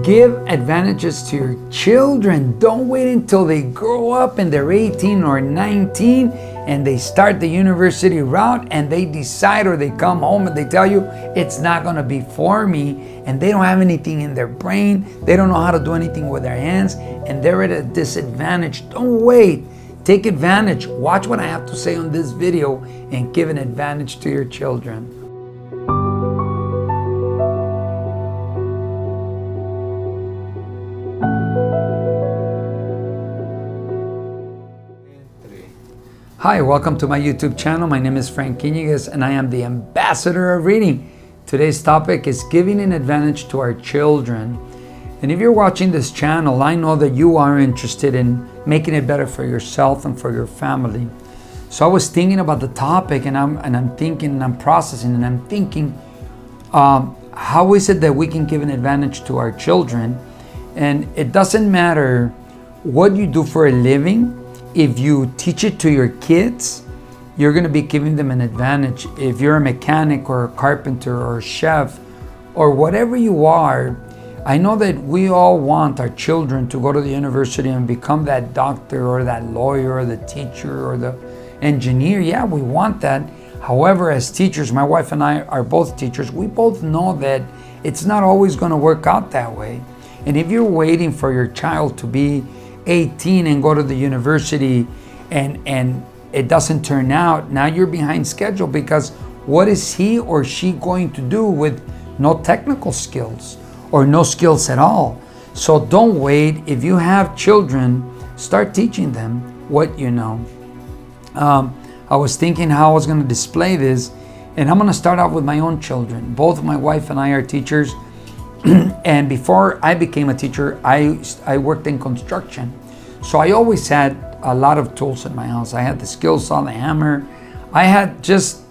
Give advantages to your children. Don't wait until they grow up and they're 18 or 19 and they start the university route and they decide, or they come home and they tell you it's not going to be for me, and they don't have anything in their brain. They don't know how to do anything with their hands and they're at a disadvantage. Don't wait. Take advantage. Watch what I have to say on this video and give an advantage to your children. Hi, welcome to my YouTube channel. My name is Frank Quiniguez and I am the ambassador of reading. Today's topic is giving an advantage to our children. And if you're watching this channel, I know that you are interested in making it better for yourself and for your family. So I was thinking about the topic and I'm thinking and I'm processing and I'm thinking, how is it that we can give an advantage to our children? And it doesn't matter what you do for a living. If you teach it to your kids, you're going to be giving them an advantage. If you're a mechanic or a carpenter or a chef or whatever you are, I know that we all want our children to go to the university and become that doctor or that lawyer or the teacher or the engineer. Yeah, we want that. However, as teachers, my wife and I are both teachers, we both know that it's not always going to work out that way. And if you're waiting for your child to be 18 and go to the university and it doesn't turn out, now you're behind schedule, because what is he or she going to do with no technical skills or no skills at all? So don't wait. If you have children, start teaching them what you know. I was thinking how I was going to display this, and I'm going to start off with my own children. Both my wife and I are teachers. And before I became a teacher, I worked in construction. So I always had a lot of tools in my house. I had the skill saw, the hammer. I had just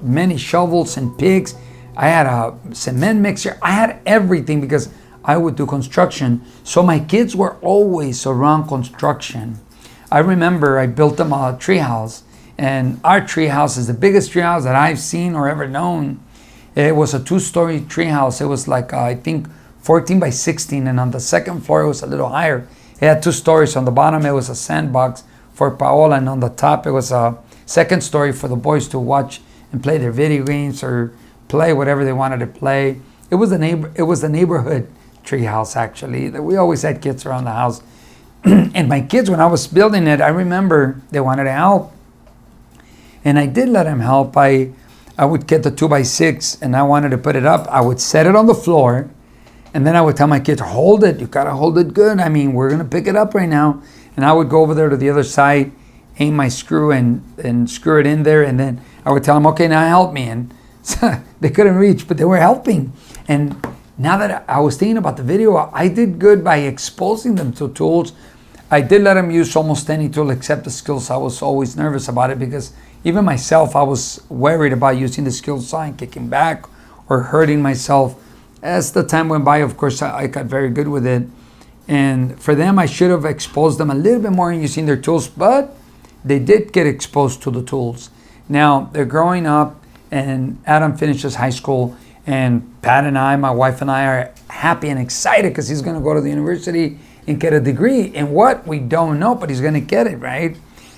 many shovels and picks. I had a cement mixer. I had everything because I would do construction. So my kids were always around construction. I remember I built them a tree house. And our tree house is the biggest tree house that I've seen or ever known. It was a 2-story tree house. It was like, I think 14 by 16. And on the second floor, it was a little higher. It had 2 stories. On the bottom, it was a sandbox for Paola. And on the top, it was a second story for the boys to watch and play their video games or play whatever they wanted to play. It was the neighborhood tree house, actually. We always had kids around the house. And my kids, when I was building it, I remember they wanted to help. And I did let them help. I would get the 2x6 and I wanted to put it up. I would set it on the floor and then I would tell my kids, hold it. You gotta hold it good. I mean, we're gonna pick it up right now. And I would go over there to the other side, aim my screw and screw it in there. And then I would tell them, okay, now help me. And so they couldn't reach, but they were helping. And now that I was thinking about the video, I did good by exposing them to tools. I did let them use almost any tool except the skill saw. I was always nervous about it because even myself, I was worried about using the skill saw and kicking back or hurting myself. As the time went by, of course, I got very good with it. And for them, I should have exposed them a little bit more in using their tools, but they did get exposed to the tools. Now, they're growing up, and Adam finishes high school, and Pat and I, my wife and I, are happy and excited because he's going to go to the university and get a degree in what we don't know, but he's going to get it, right?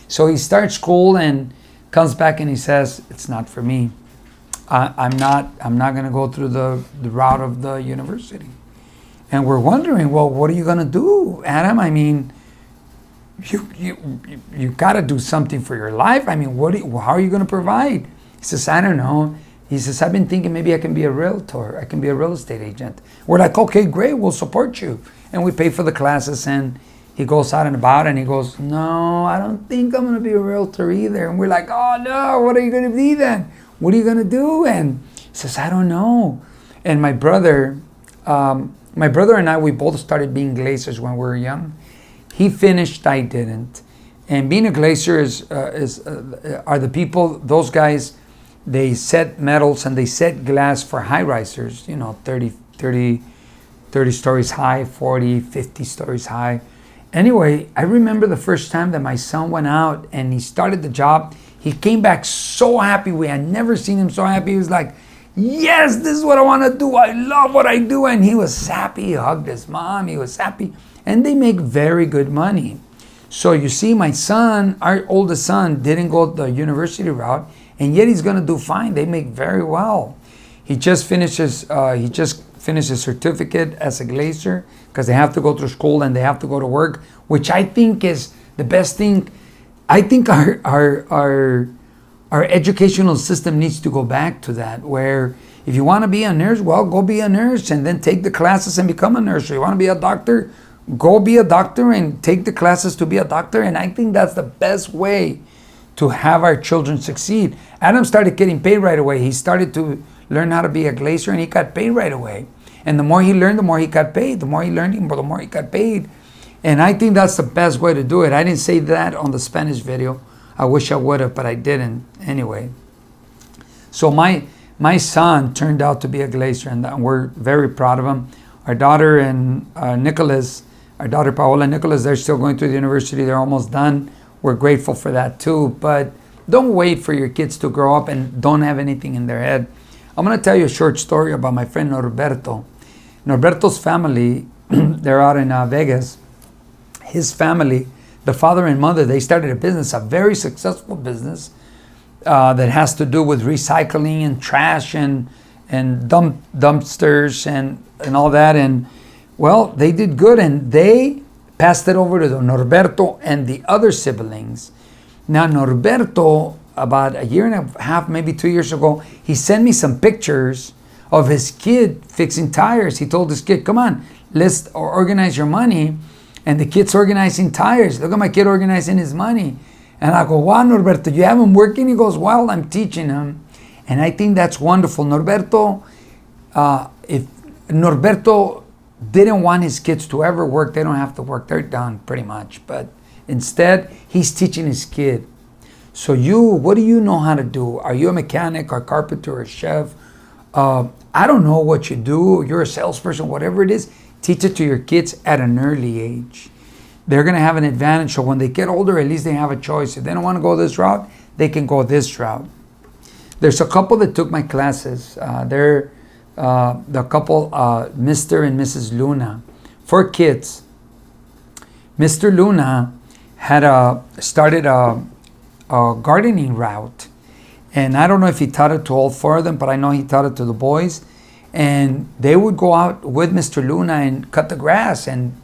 So he starts school and comes back and he says, it's not for me. I'm not going to go through the route of the university. And we're wondering, well, what are you going to do, Adam? I mean, you got to do something for your life. I mean, how are you going to provide? He says, I don't know. He says, I've been thinking maybe I can be a realtor. I can be a real estate agent. We're like, okay, great. We'll support you. And we pay for the classes, and he goes out and about and he goes, no, I don't think I'm going to be a realtor either. And we're like, oh no, what are you going to be then? What are you going to do? And he says, I don't know. And my brother and I, we both started being glaziers when we were young. He finished, I didn't. And being a glazier are the people, those guys, they set metals and they set glass for high risers, 30 stories high, 40, 50 stories high. Anyway, I remember the first time that my son went out and he started the job. He came back so happy. We had never seen him so happy. He was like, yes, this is what I want to do. I love what I do. And he was happy. He hugged his mom. He was happy. And they make very good money. So you see, my son, our oldest son, didn't go the university route, and yet he's going to do fine. They make very well. He just finished his certificate as a glazer, because they have to go through school and they have to go to work, which I think is the best thing. I think our educational system needs to go back to that, where if you want to be a nurse, well, go be a nurse and then take the classes and become a nurse. Or you want to be a doctor, go be a doctor and take the classes to be a doctor. And I think that's the best way to have our children succeed. Adam started getting paid right away. He started to learn how to be a glazer, and he got paid right away. And the more he learned, the more he got paid. The more he learned, the more he got paid. And I think that's the best way to do it. I didn't say that on the Spanish video. I wish I would have, but I didn't anyway. So my son turned out to be a glazer, and we're very proud of him. Our daughter and Nicholas, our daughter Paola and Nicholas, they're still going to the university. They're almost done. We're grateful for that too. But don't wait for your kids to grow up and don't have anything in their head. I'm going to tell you a short story about my friend Norberto. Norberto's family, they're out in Vegas. His family, the father and mother, they started a business, a very successful business that has to do with recycling and trash and dumpsters and all that. And well, they did good, and they passed it over to Norberto and the other siblings. Now, Norberto, about a year and a half, maybe 2 years ago, he sent me some pictures of his kid fixing tires. He told his kid, come on, let's organize your money. And the kid's organizing tires. Look at my kid organizing his money. And I go, wow, Norberto, you have him working? He goes, well, I'm teaching him. And I think that's wonderful. Norberto, if Norberto didn't want his kids to ever work, they don't have to work. They're done pretty much. But instead, he's teaching his kid. So what do you know how to do? Are you a mechanic or carpenter or chef? I don't know what you do. You're a salesperson, whatever it is. Teach it to your kids at an early age. They're going to have an advantage. So when they get older, at least they have a choice. If they don't want to go this route, they can go this route. There's a couple that took my classes. They're the couple, Mr. and Mrs. Luna. 4 kids. Mr. Luna had started a gardening route. And I don't know if he taught it to all 4 of them, but I know he taught it to the boys. And they would go out with Mr. Luna and cut the grass and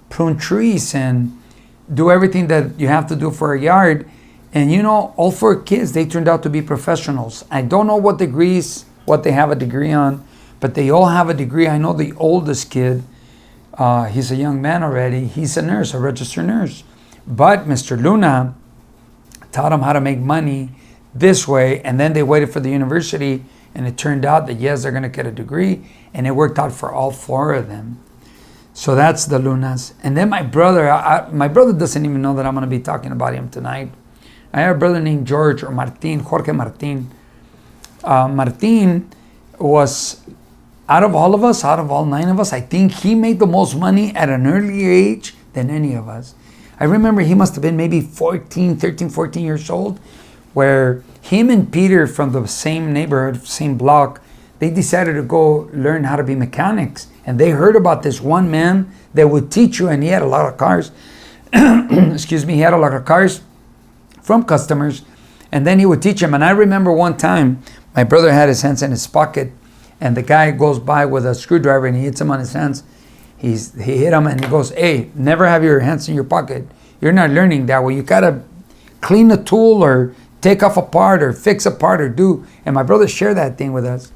prune trees and do everything that you have to do for a yard. And you know, all 4 kids, they turned out to be professionals. I don't know what they have a degree on, but they all have a degree. I know the oldest kid, he's a young man already. He's a nurse, a registered nurse. But Mr. Luna taught him how to make money this way. And then they waited for the university. And it turned out that, yes, they're going to get a degree. And it worked out for all 4 of them. So that's the Lunas. And then my brother, my brother doesn't even know that I'm going to be talking about him tonight. I have a brother named Jorge Martin. Martin was, out of all of us, out of all 9 of us, I think he made the most money at an early age than any of us. I remember he must have been maybe 13, 14 years old, where him and Peter from the same neighborhood, same block, they decided to go learn how to be mechanics. And they heard about this one man that would teach you, and he had a lot of cars. Excuse me, he had a lot of cars from customers, and then he would teach them. And I remember one time, my brother had his hands in his pocket, and the guy goes by with a screwdriver and he hits him on his hands. He hit him and he goes, hey, never have your hands in your pocket. You're not learning that way. You gotta clean the tool or take off a part or fix a part or do. And my brother shared that thing with us,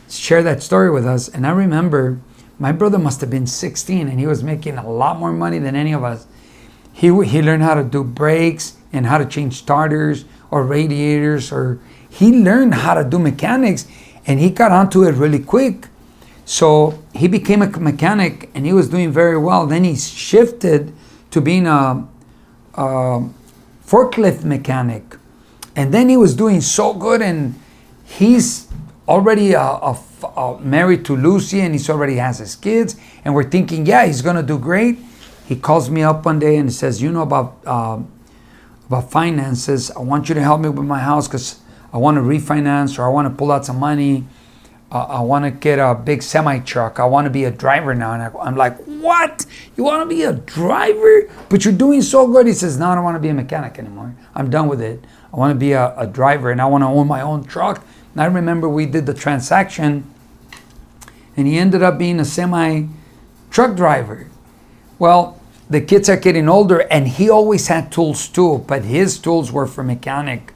shared that story with us. And I remember my brother must have been 16 and he was making a lot more money than any of us. He learned how to do brakes and how to change starters or radiators, or he learned how to do mechanics, and he got onto it really quick. So he became a mechanic and he was doing very well. Then he shifted to being a forklift mechanic. And then he was doing so good, and he's already married to Lucy, and he already has his kids. And we're thinking, yeah, he's gonna do great. He calls me up one day and he says, you know about finances. I want you to help me with my house because I want to refinance or I want to pull out some money. I want to get a big semi truck. I want to be a driver now. And I'm like, what? You want to be a driver? But you're doing so good. He says, no, I don't want to be a mechanic anymore. I'm done with it. I want to be a driver, and I want to own my own truck. And I remember we did the transaction, and he ended up being a semi truck driver. Well, the kids are getting older, and he always had tools too, but his tools were for mechanic.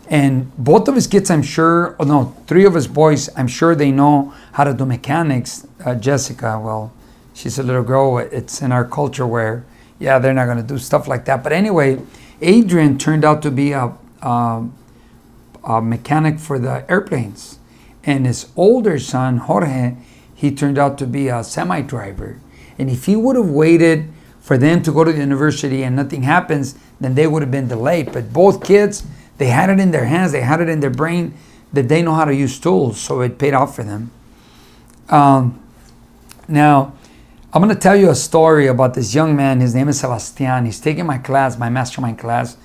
And both of his kids, I'm sure, oh no, 3 of his boys, I'm sure they know how to do mechanics. Jessica, well, she's a little girl. It's in our culture where, yeah, they're not going to do stuff like that. But anyway, Adrian turned out to be a mechanic for the airplanes. And his older son, Jorge, he turned out to be a semi-driver. And if he would have waited for them to go to the university and nothing happens, then they would have been delayed. But both kids, they had it in their hands, they had it in their brain that they know how to use tools, so it paid off for them. Now, I'm going to tell you a story about this young man. His name is Sebastian. He's taking my class, my mastermind class,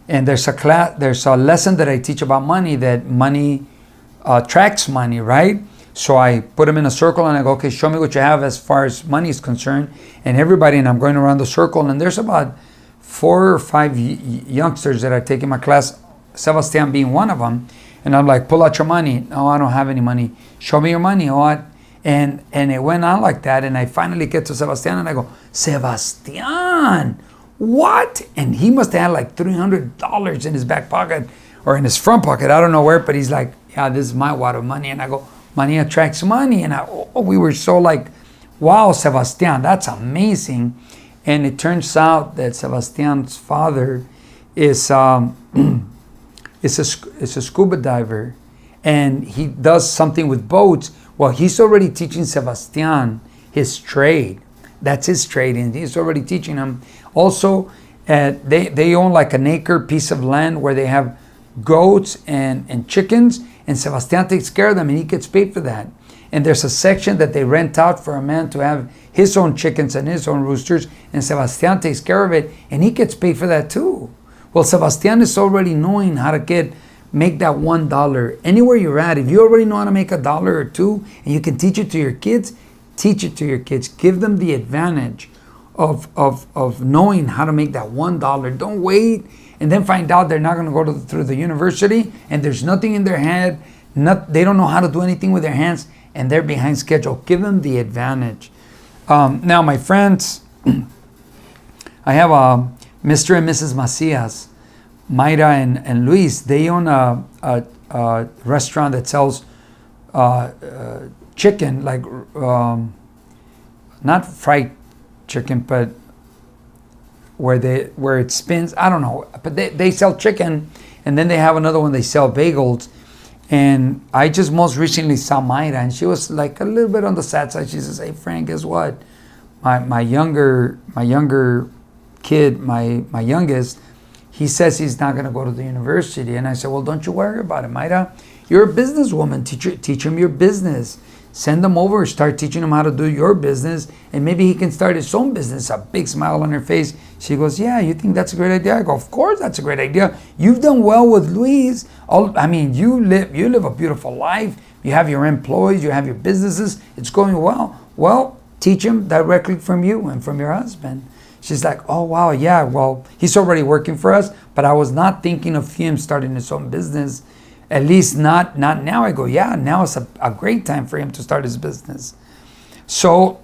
and there's a lesson that I teach about money, that money attracts money, right? So I put him in a circle and I go, okay, show me what you have as far as money is concerned. And everybody, and I'm going around the circle, and there's about 4 or 5 youngsters that are taking my class, Sebastian being one of them. And I'm like, pull out your money. No, I don't have any money. Show me your money. What? And it went on like that. And I finally get to Sebastian and I go, Sebastian, what? And he must have had like $300 in his back pocket or in his front pocket. I don't know where, but he's like, yeah, this is my wad of money. And I go, money attracts money. And we were so like, wow, Sebastian, that's amazing. And it turns out that Sebastian's father is a scuba diver, and he does something with boats. Well, he's already teaching Sebastian his trade. That's his trade, and he's already teaching him. Also, they own like an acre piece of land where they have goats and chickens, and Sebastian takes care of them, and he gets paid for that. And there's a section that they rent out for a man to have his own chickens and his own roosters, and Sebastian takes care of it, and he gets paid for that too. Well, Sebastian is already knowing how to make that $1. Anywhere you're at, if you already know how to make $1 or $2, and you can teach it to your kids, teach it to your kids. Give them the advantage of knowing how to make that $1. Don't wait and then find out they're not going to go through the university and there's nothing in their head. They don't know how to do anything with their hands, and they're behind schedule. Give them the advantage. Now, my friends, I have Mr. and Mrs. Macias, Mayra and Luis. They own a restaurant that sells chicken, like not fried chicken, but where it spins. I don't know, but they sell chicken, and then they have another one. They sell bagels. And I just most recently saw Mayra, and she was like a little bit on the sad side. She says, "Hey Frank, guess what? My younger kid, my youngest, he says he's not going to go to the university." And I said, "Well, don't you worry about it, Mayra. You're a businesswoman. Teach him your business. Send him over. Start teaching him how to do your business, and maybe he can start his own business." A big smile on her face. She goes, "Yeah, you think that's a great idea?" I go, "Of course, that's a great idea. You've done well with Luis. You live a beautiful life. You have your employees. You have your businesses. It's going well. Well, teach him directly from you and from your husband." She's like, "Oh, wow, yeah, well, he's already working for us, but I was not thinking of him starting his own business, at least not now." I go, "Yeah, now is a great time for him to start his business." So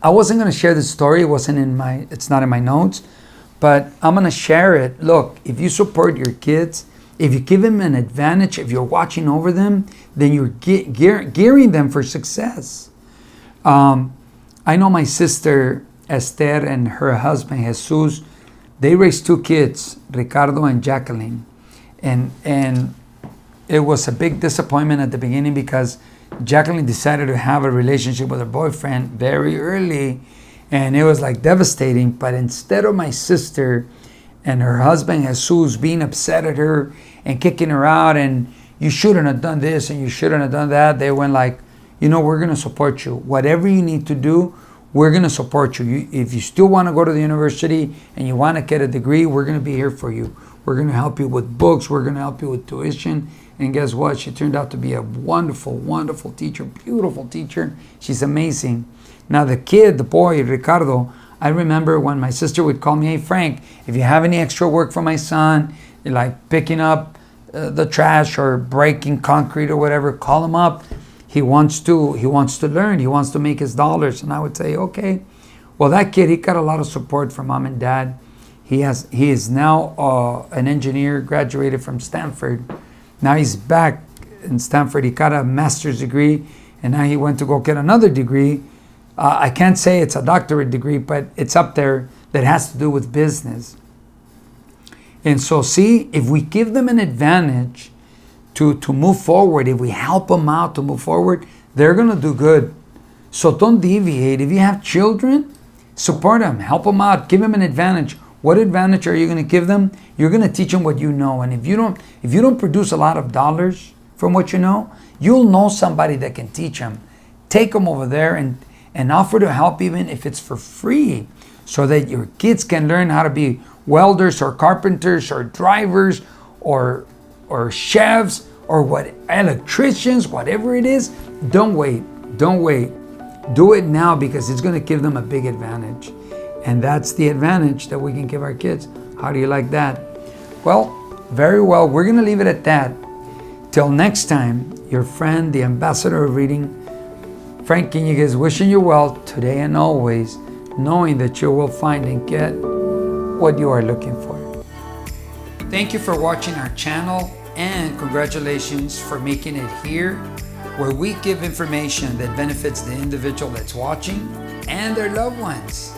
I wasn't going to share this story. It's not in my notes, but I'm going to share it. Look, if you support your kids, if you give them an advantage, if you're watching over them, then you're gearing them for success. I know my sister Esther and her husband Jesus. They raised 2 kids, Ricardo and Jacqueline, and it was a big disappointment at the beginning because Jacqueline decided to have a relationship with her boyfriend very early, and it was like devastating. But instead of my sister and her husband Jesus being upset at her and kicking her out and you shouldn't have done this and you shouldn't have done that, they went like, we're going to support you. Whatever you need to do, we're going to support you. If you still want to go to the university and you want to get a degree, we're going to be here for you. We're going to help you with books. We're going to help you with tuition. And guess what? She turned out to be a wonderful, wonderful teacher, beautiful teacher. She's amazing. Now the kid, the boy, Ricardo, I remember when my sister would call me, hey Frank, if you have any extra work for my son, like picking up the trash or breaking concrete or whatever, call him up. He wants to learn. He wants to make his dollars. And I would say, okay. Well, that kid, he got a lot of support from mom and dad. He is now an engineer, graduated from Stanford. Now he's back in Stanford. He got a master's degree, and now he went to go get another degree. I can't say it's a doctorate degree, but it's up there, that has to do with business. And so see, if we give them an advantage to move forward, if we help them out to move forward, they're going to do good. So don't deviate. If you have children, support them, help them out, give them an advantage. What advantage are you going to give them? You're going to teach them what you know. And if you don't produce a lot of dollars from what you know, you'll know somebody that can teach them. Take them over there and offer to help, even if it's for free, so that your kids can learn how to be welders or carpenters or drivers or chefs or electricians, whatever it is. Don't wait. Do it now, because it's going to give them a big advantage. And that's the advantage that we can give our kids. How do you like that? Well, very well. We're going to leave it at that. Till next time, your friend, the ambassador of reading, Frank Quiniguez, wishing you well today and always, knowing that you will find and get what you are looking for. Thank you for watching our channel, and congratulations for making it here, where we give information that benefits the individual that's watching and their loved ones.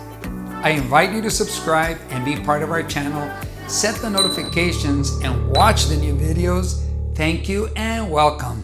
I invite you to subscribe and be part of our channel, set the notifications, and watch the new videos. Thank you and welcome.